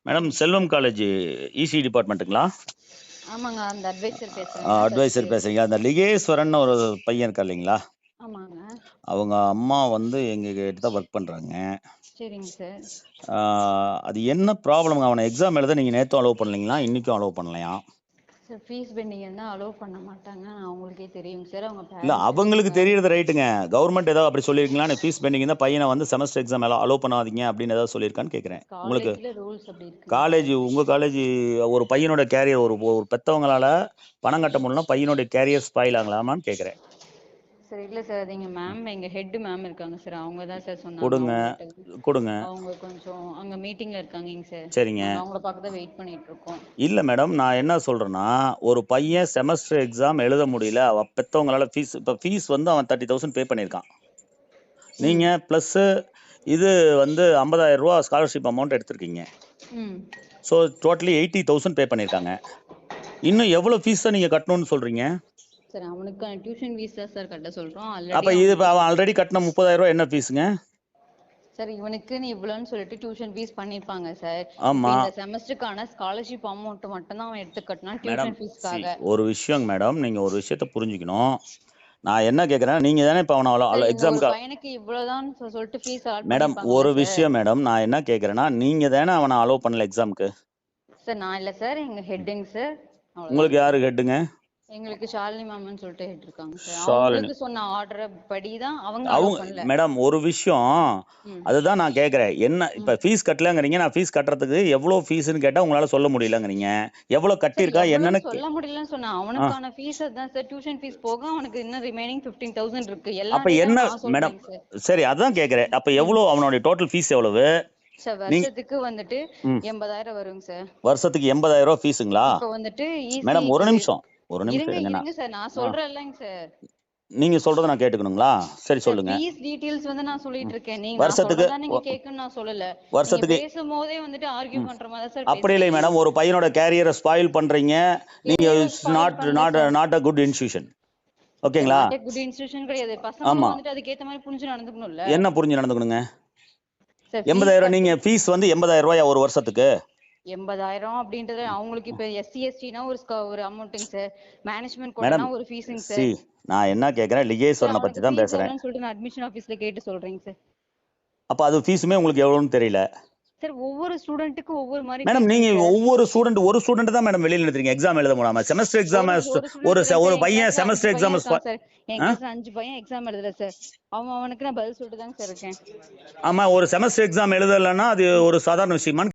Madam செல்வம் college EC டிபார்ட்மெண்ட்டுங்களா? ஆமாங்க, அந்த advisor பேசுறேங்க. அட்வைசர் பேசுறீங்க. அந்த லிகேஸ்வரன் ஒரு பையன் இருக்கா இல்லைங்களா? ஆமாங்க. அவங்க அம்மா வந்து எங்ககிட்ட தான் ஒர்க் பண்ணுறாங்க. சரிங்க சார். அது என்ன ப்ராப்ளம்? அவனை எக்ஸாம் எழுத நீங்கள் நேற்றும் அலோவ் பண்ணலீங்களா, இன்றைக்கும் அலோவ் பண்ணலையா? சார் ஃபீஸ் பெண்டிங் இருந்தால் அலோவ் பண்ண மாட்டாங்க, அவங்களுக்கே தெரியுங்க சார். அவங்க இல்லை, அவங்களுக்கு தெரியறது ரைட்டுங்க. கவர்மெண்ட் ஏதாவது அப்படி சொல்லியிருக்கீங்களா? ஃபீஸ் பெண்டிங் இருந்தால் பையனை வந்து செமஸ்டர் எக்ஸாம் அலோவ் பண்ணாதீங்க அப்படின்னு ஏதாவது சொல்லியிருக்கான்னு கேட்குறேன். உங்களுக்கு காலேஜில் ரூல்ஸ் அப்படி இருக்கு. காலேஜ், உங்கள் காலேஜ் ஒரு பையனோட கேரியர் ஒரு பெற்றவங்களால பணம் கட்ட முடியலனா பையனோட கேரியர் ஸ்பாயில் ஆகலாமான்னு கேட்குறேன். சார் இல்லை சார், அது எங்கள் மேம், எங்கள் ஹெட் மேம் இருக்காங்க சார், அவங்க தான் சார் சொன்னாங்க. கொடுங்க. அவங்க கொஞ்சம் அங்கே மீட்டிங்கில் இருக்காங்க சார். சரிங்க, அவங்கள பார்க்க தான் வெயிட் பண்ணிட்டு இருக்கோம். இல்லை மேடம், நான் என்ன சொல்கிறேன்னா, ஒரு பையன் செமஸ்டர் எக்ஸாம் எழுத முடியல, அவன் பெற்றவங்களால ஃபீஸ் வந்து அவன் 30,000 பே பண்ணியிருக்கான். நீங்கள் ப்ளஸ்ஸு இது வந்து 50,000 ரூபா ஸ்காலர்ஷிப் அமௌண்ட் எடுத்திருக்கீங்க. ஸோ டோட்டலி 80,000 பே பண்ணியிருக்காங்க. இன்னும் எவ்வளோ ஃபீஸ் தான் நீங்கள் கட்டணும்னு சொல்கிறீங்க? சார் அவனுக்கான டியூஷன் ஃபீஸ் தான் சார் கட்ட சொல்கிறோம். அப்போ இது அவன் ஆல்ரெடி கட்டின 30,000 ரூபா என்ன ஃபீஸுங்க? சார் இவனுக்குன்னு இவ்வளோன்னு சொல்லிட்டு டியூஷன் ஃபீஸ் பண்ணிருப்பாங்க சார். ஆமா, இந்த செமஸ்டருக்கான ஸ்காலர்ஷிப் அமௌண்ட் மட்டும் தான் அவன் எடுத்து கட்டணும் டியூஷன் ஃபீஸ்க்காக. ஒரு விஷயம் மேடம், நீங்க ஒரு விஷயத்தை புரிஞ்சுக்கணும். நான் என்ன கேட்குறேன், நீங்க தானே இப்போ அவனை எக்ஸாமுக்கு பையனுக்கு இவ்வளோதான் சொல்லிட்டு ஃபீஸ் மேடம், ஒரு விஷயம் மேடம், நான் என்ன கேட்குறேன்னா, நீங்க தானே அவனை அலோவ் பண்ணல எக்ஸாமுக்கு? சார் நான் இல்லை சார், எங்க ஹெட்டுங்க சார். உங்களுக்கு யாரு ஹெட்டுங்க? எங்களுக்கு ஷாலினி மேம்னு சொல்லிட்டு ஹெட் இருக்காங்க சார். அவங்களுக்கு சொன்ன ஆர்டர் படி தான் அவங்க. மேடம், ஒரு விஷயம் அதுதான் நான் கேட்குறேன். என்ன இப்போ ஃபீஸ் கட்டலங்கிறீங்க, நான் ஃபீஸ் கட்டுறதுக்கு எவ்வளோ ஃபீஸ்னு கேட்டால் உங்களால் சொல்ல முடியலங்கிறீங்க. எவ்வளோ கட்டியிருக்கா என்னன்னு சொல்ல முடியலன்னு சொன்னா. அவனுக்கான ஃபீஸ் தான் சார், டியூஷன் ஃபீஸ் போக அவனுக்கு இன்னும் ரிமைனிங் 15,000 இருக்கு. அப்போ என்ன மேடம்? சரி, அதான் கேட்குறேன். அப்போ எவ்வளோ அவனுடைய டோட்டல் ஃபீஸ் எவ்வளவு? சார் வருஷத்துக்கு வந்துட்டு 80,000 வருங்க சார். வருஷத்துக்கு 80,000 ரூபா ஃபீஸுங்களா? இப்போ வந்துட்டு மேடம், ஒரு நிமிஷம் இருங்க சார், நான் சொல்றேன்லங்க சார். நீங்க சொல்றத நான் கேட்டுக்கணுங்களா? சரி, சொல்லுங்க. ஃபீஸ் டீடைல்ஸ் வந்து நான் சொல்லிட்டு இருக்கேன். நீங்க வருஷத்துக்கு நீங்க கேட்கணும் நான் சொல்லல. வருஷத்துக்கு பேசும்போதே வந்துட்டு ஆர்கியூ பண்ற மாதிரி சார். அப்படி இல்லை மேடம், ஒரு பையனோட கேரியரை ஸ்பாயில் பண்றீங்க நீங்க. Not a good institution. ஓகேங்களா? குட் இன்ஸ்டிடியூஷன் கிடையாது. பசங்க வந்துட்டு அதுக்கு ஏத்த மாதிரி புரிஞ்சு நடந்துக்கணும்ல. என்ன புரிஞ்சு நடந்துக்கணுங்க? 80,000 நீங்க ஃபீஸ் வந்து 80,000 ரூபாயா ஒரு வருஷத்துக்கு? 80,000 அப்படின்றது அவங்களுக்கு இப்ப எஸ்சி எஸ்டினா ஒரு அமௌண்ட்ங்க சார். மேனேஜ்மென்ட் கோட்டானா ஒரு ஃபீஸ்ங்க சார். நான் என்ன கேக்குறேன், லிகேஸ்வரனை பத்தி தான் பேசுறேன். சொல்லிட்டு நான் அட்மிஷன் ஆபீஸ்ல கேட்டு சொல்றேங்க சார். அப்ப அது ஃபீஸுமே உங்களுக்கு எவ்வளவுன்னு தெரியல சார். ஒவ்வொரு ஸ்டூடெண்ட்டுக்கு ஒவ்வொரு மாதிரி மேடம். நீங்க ஒரு ஸ்டூடெண்ட் தான் மேடம் வெளியில எடுத்துறீங்க எக்ஸாம் எழுத முடியாம. செமஸ்டர் எக்ஸாம் ஒரு பையன் செமஸ்டர் எக்ஸாம் என் கிளாஸ்ல 5 பையன் எக்ஸாம் எழுதல சார். அவனுக்கு நான் பதில் சொல்லிட்டு தாங்க சார் இருக்கேன். ஆமா, ஒரு செமஸ்டர் எக்ஸாம் எழுதலன்னா அது ஒரு சாதாரண விஷயமா?